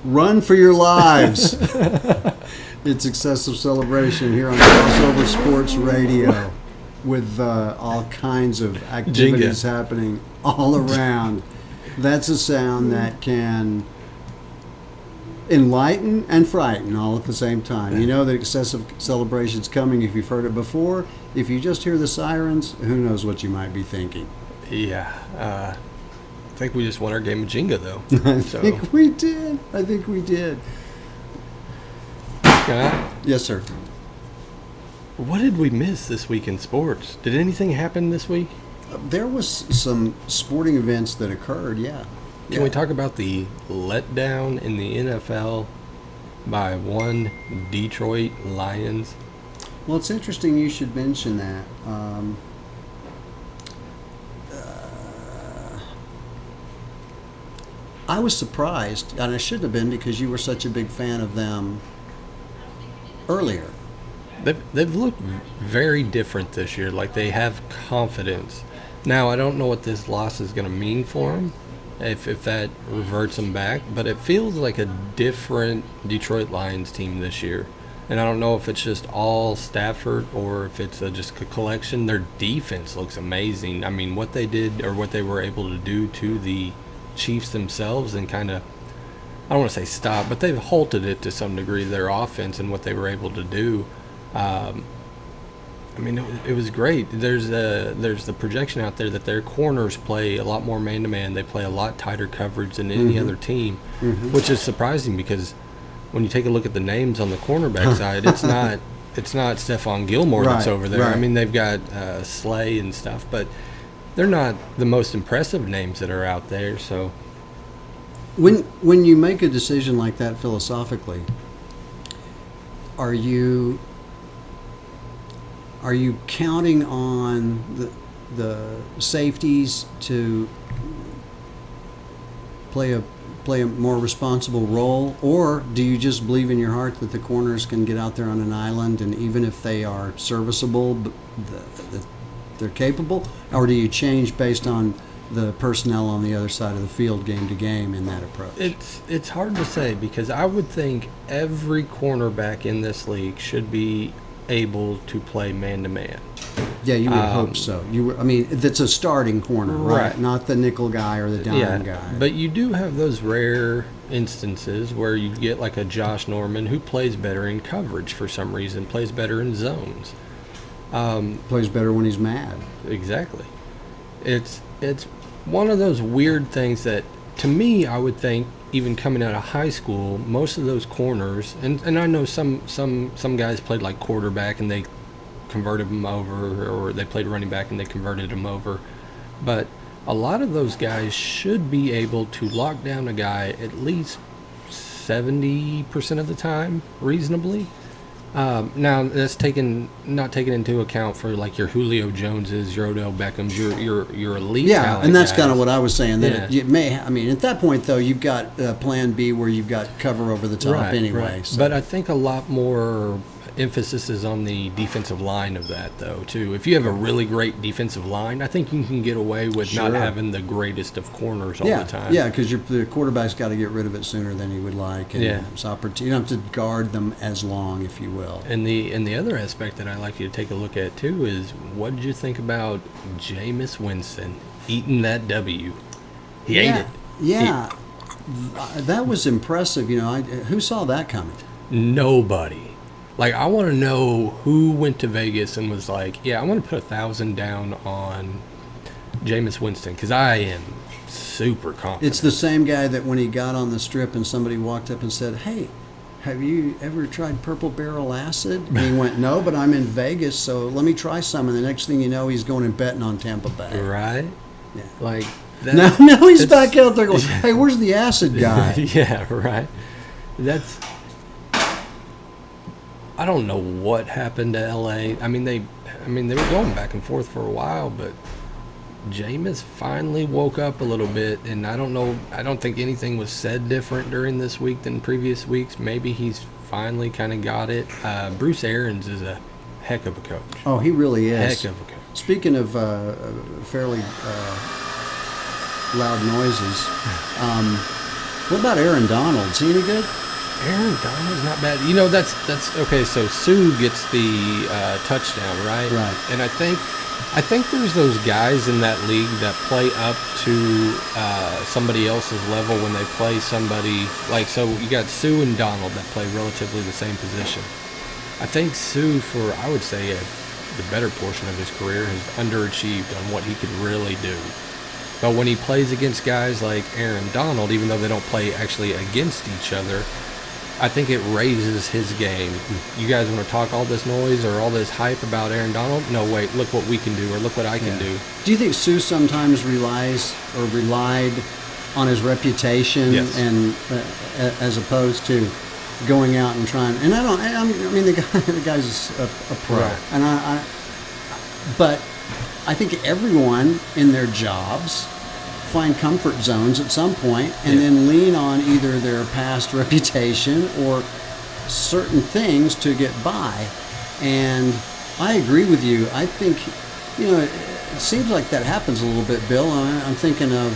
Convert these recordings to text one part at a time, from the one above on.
Run for your lives. It's Excessive Celebration here on Crossover Sports Radio with all kinds of activities happening all around. That's a sound that can enlighten and frighten all at the same time. You know that Excessive Celebration's coming if you've heard it before. If you just hear the sirens, who knows what you might be thinking. Yeah. I think we just won our game of Jenga, though. I think we did. Scott? Yes, sir. What did we miss this week in sports? Did anything happen this week? There was some sporting events that occurred, yeah. Can we talk about the letdown in the NFL by one Detroit Lions? Well, it's interesting you should mention that. I was surprised, and I shouldn't have been because you were such a big fan of them earlier. They've looked very different this year. Like, they have confidence. Now, I don't know what this loss is going to mean for them, if that reverts them back, but it feels like a different Detroit Lions team this year. And I don't know if it's just all Stafford or if it's just a collection. Their defense looks amazing. I mean, what they did or what they were able to do to the Chiefs themselves and kind of, I don't want to say stop, but they've halted it to some degree, their offense and what they were able to do. I mean, it was great. There's the projection out there that their corners play a lot more man-to-man. They play a lot tighter coverage than any other team, which is surprising because when you take a look at the names on the cornerback side, it's not Stephon Gilmore that's over there. Right. I mean, they've got Slay and stuff, but they're not the most impressive names that are out there. So when you make a decision like that philosophically, are you counting on the safeties to play a more responsible role, or do you just believe in your heart that the corners can get out there on an island and even if they are serviceable, they're capable, or do you change based on the personnel on the other side of the field game to game in that approach? It's hard to say because I would think every cornerback in this league should be able to play man-to-man. Yeah, you would hope so. That's a starting corner, right? Not the nickel guy or the dime guy. But you do have those rare instances where you get like a Josh Norman who plays better in coverage for some reason, plays better in zones. Plays better when he's mad. Exactly. It's one of those weird things that, to me, I would think, even coming out of high school, most of those corners, and I know some guys played like quarterback and they converted them over, or they played running back and they converted them over, but a lot of those guys should be able to lock down a guy at least 70% of the time reasonably. Now that's not taken into account for like your Julio Joneses, your Odell Beckhams, your elite. Yeah, and that's kind of what I was saying. That Yeah. it may. I mean, at that point though, you've got Plan B where you've got cover over the top anyway. Right. So. But I think a lot more emphasis is on the defensive line of that, though, too. If you have a really great defensive line, I think you can get away with not having the greatest of corners all the time. Yeah, because the quarterback's got to get rid of it sooner than he would like. And it's you don't have to guard them as long, if you will. And the other aspect that I'd like you to take a look at, too, is what did you think about Jameis Winston eating that W? He ate it. Yeah, that was impressive. Who saw that coming? Nobody. Like, I want to know who went to Vegas and was like, yeah, I want to put $1,000 down on Jameis Winston because I am super confident. It's the same guy that when he got on the strip and somebody walked up and said, hey, have you ever tried Purple Barrel Acid? And he went, no, but I'm in Vegas, so let me try some. And the next thing you know, he's going and betting on Tampa Bay. Right? Yeah. Like, now he's back out there going, hey, where's the acid guy? Yeah, right. I don't know what happened to LA. I mean, they were going back and forth for a while, but Jameis finally woke up a little bit, and I don't think anything was said different during this week than previous weeks. Maybe he's finally kind of got it. Bruce Arians is a heck of a coach. Oh, he really is. Heck of a coach. Speaking of fairly loud noises, What about Aaron Donald? Is he any good? Aaron Donald's not bad. You know, that's okay. So Sue gets the touchdown, right? Right. And I think there's those guys in that league that play up to somebody else's level when they play somebody like. So you got Sue and Donald that play relatively the same position. I think Sue, for I would say the better portion of his career, has underachieved on what he could really do. But when he plays against guys like Aaron Donald, even though they don't play actually against each other, I think it raises his game. You guys want to talk all this noise or all this hype about Aaron Donald? No, wait, look what we can do, or look what I can do. Do you think Sue sometimes relied on his reputation, Yes. and as opposed to going out and trying? And I mean, the guy's a pro, Right. and but I think everyone in their jobs find comfort zones at some point and then lean on either their past reputation or certain things to get by. And I agree with you. I think, it seems like that happens a little bit, Bill. I'm thinking of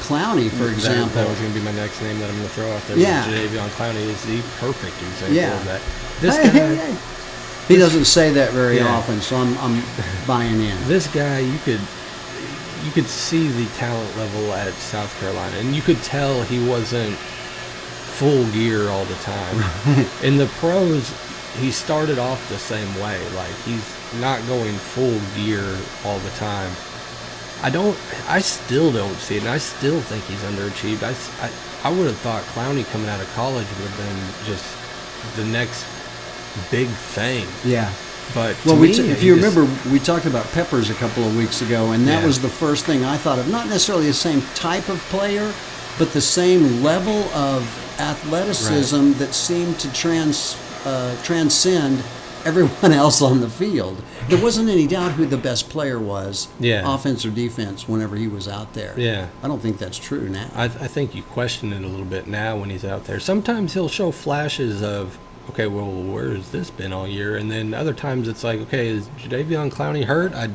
Clowney, for example. That was going to be my next name that I'm going to throw out there. Yeah. Jadeveon Clowney is the perfect example of that. This Hey, guy, hey. He doesn't say that very Yeah. often, so I'm buying in. this guy, you could see the talent level at South Carolina, and you could tell he wasn't full gear all the time. In the pros, he started off the same way. Like, he's not going full gear all the time. I still don't see it, and I still think he's underachieved. I would have thought Clowney coming out of college would have been just the next big thing. Yeah. But Well, to me, if he you just- remember, we talked about Peppers a couple of weeks ago, and that Yeah. was the first thing I thought of. Not necessarily the same type of player, but the same level of athleticism that seemed to transcend everyone else on the field. There wasn't any doubt who the best player was, Yeah. offense or defense, whenever he was out there. Yeah. I don't think that's true now. I think you question it a little bit now when he's out there. Sometimes he'll show flashes of, okay, well, where has this been all year? And then other times it's like, okay, is Jadeveon Clowney hurt? I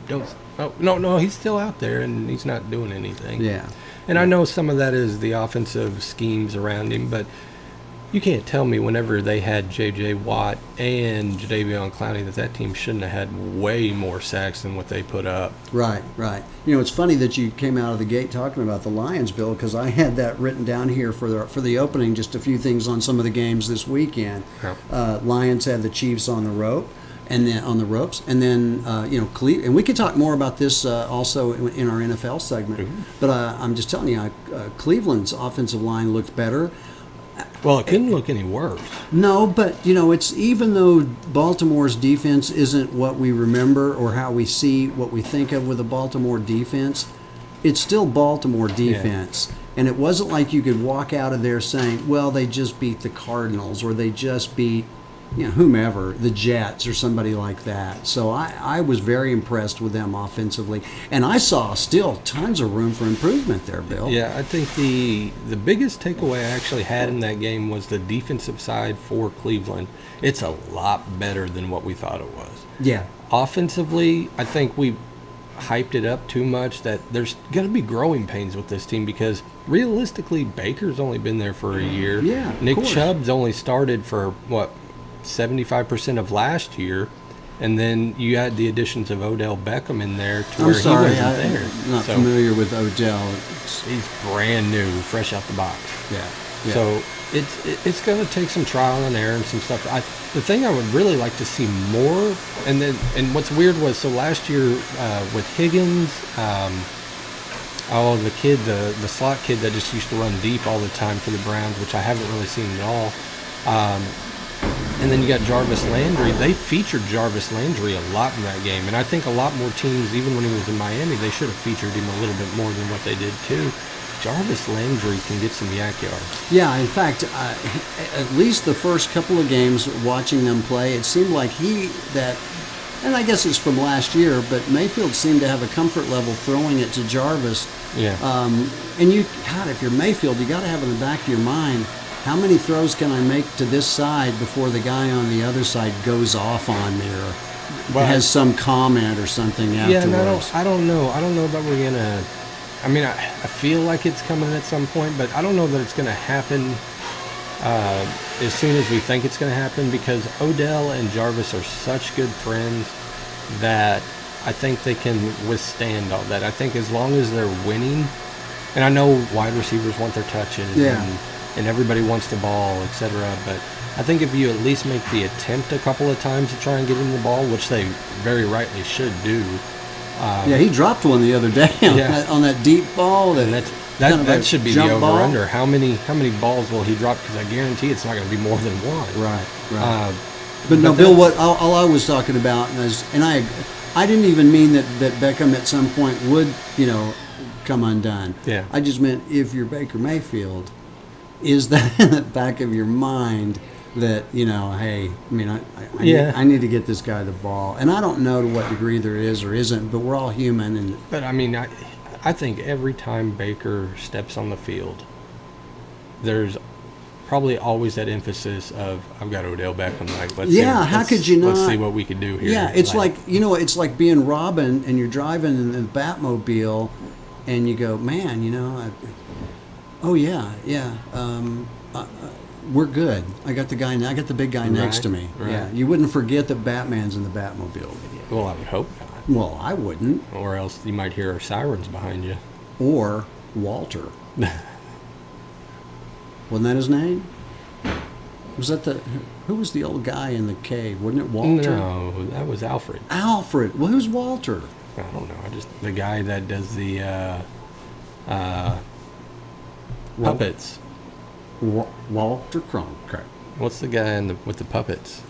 don't. Oh, no, he's still out there and he's not doing anything. Yeah. And I know some of that is the offensive schemes around him, but you can't tell me whenever they had J.J. Watt and Jadeveon Clowney that team shouldn't have had way more sacks than what they put up. Right. It's funny that you came out of the gate talking about the Lions, Bill, because I had that written down here for the opening. Just a few things on some of the games this weekend. Yeah. Lions had the Chiefs on the rope, and then on the ropes, and then Cleveland. And we could talk more about this also in our NFL segment. Mm-hmm. But I'm just telling you, Cleveland's offensive line looked better. Well, it couldn't look any worse. No, but it's even though Baltimore's defense isn't what we remember or how we see what we think of with a Baltimore defense, it's still Baltimore defense. Yeah. And it wasn't like you could walk out of there saying, well, they just beat the Cardinals or they just beat whomever, the Jets or somebody like that. So I was very impressed with them offensively. And I saw still tons of room for improvement there, Bill. Yeah, I think the biggest takeaway I actually had in that game was the defensive side for Cleveland. It's a lot better than what we thought it was. Yeah. Offensively, I think we hyped it up too much that there's going to be growing pains with this team because realistically, Baker's only been there for a year. Yeah, Nick Chubb's only started for, 75% of last year, and then you had the additions of Odell Beckham in there to where he wasn't there. I'm not familiar with Odell. He's brand new, fresh out the box. Yeah. So it's going to take some trial and error and some stuff. The thing I would really like to see more, and what's weird was, so last year with Higgins, the kid, the slot kid that just used to run deep all the time for the Browns, which I haven't really seen at all. And then you got Jarvis Landry. They featured Jarvis Landry a lot in that game. And I think a lot more teams, even when he was in Miami, they should have featured him a little bit more than what they did too. Jarvis Landry can get some yak yards. Yeah, in fact, at least the first couple of games watching them play, it seemed like and I guess it's from last year, but Mayfield seemed to have a comfort level throwing it to Jarvis. Yeah. And if you're Mayfield, you got to have in the back of your mind, how many throws can I make to this side before the guy on the other side goes off on me or has some comment or something afterwards? Yeah, and I don't know. I don't know that we're gonna I mean, I feel like it's coming at some point, but I don't know that it's going to happen as soon as we think it's going to happen, because Odell and Jarvis are such good friends that I think they can withstand all that. I think as long as they're winning, and I know wide receivers want their touches, and everybody wants the ball, etc. But I think if you at least make the attempt a couple of times to try and get him the ball, which they very rightly should do. Yeah, he dropped one the other day on that deep ball. And that should be the over-under. How many balls will he drop? Because I guarantee it's not going to be more than one. Right. But no, Bill, what all I was talking about, and I didn't even mean that Beckham at some point would, come undone. Yeah. I just meant if you're Baker Mayfield, is that in the back of your mind that, hey, I mean, I need to get this guy the ball. And I don't know to what degree there is or isn't, but we're all human. But, I mean, I think every time Baker steps on the field, there's probably always that emphasis of, I've got Odell Beckham. How could you not? Let's see what we can do here. Yeah, it's like it's like being Robin and you're driving in the Batmobile and you go, man, we're good. I got the big guy next to me. Right. Yeah, you wouldn't forget that Batman's in the Batmobile. Well, I would hope not. Well, I wouldn't. Or else you might hear sirens behind you. Or Walter. Wasn't that his name? Was that who was the old guy in the cave? Wasn't it Walter? No, that was Alfred. Alfred. Well, who's Walter? I don't know. The guy that does the puppets. Walter Cronkite. What's the guy with the puppets?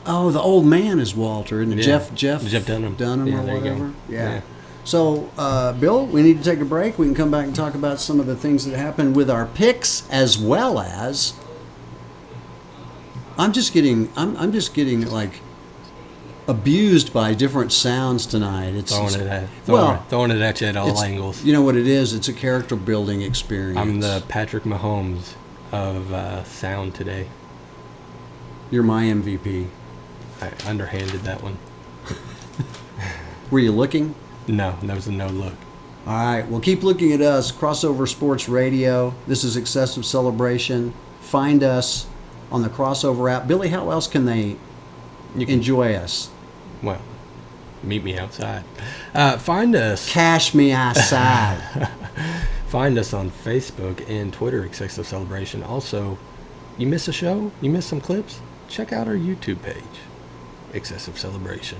Oh, the old man is Walter, and Jeff Dunham. Dunham or whatever. Yeah. So, Bill, we need to take a break. We can come back and talk about some of the things that happened with our picks, as well as I'm just getting like abused by different sounds tonight. Throwing it at you at all angles. You know what it is? It's a character building experience. I'm the Patrick Mahomes of sound today. You're my MVP. I underhanded that one. Were you looking? No, that was a no look. All right, well, keep looking at us, Crossover Sports Radio. This is Excessive Celebration. Find us on the Crossover app. Billy, how else can they enjoy us? Well, meet me outside. Find us. Cash me outside. Find us on Facebook and Twitter, Excessive Celebration. Also, you miss a show? You miss some clips? Check out our YouTube page, Excessive Celebration.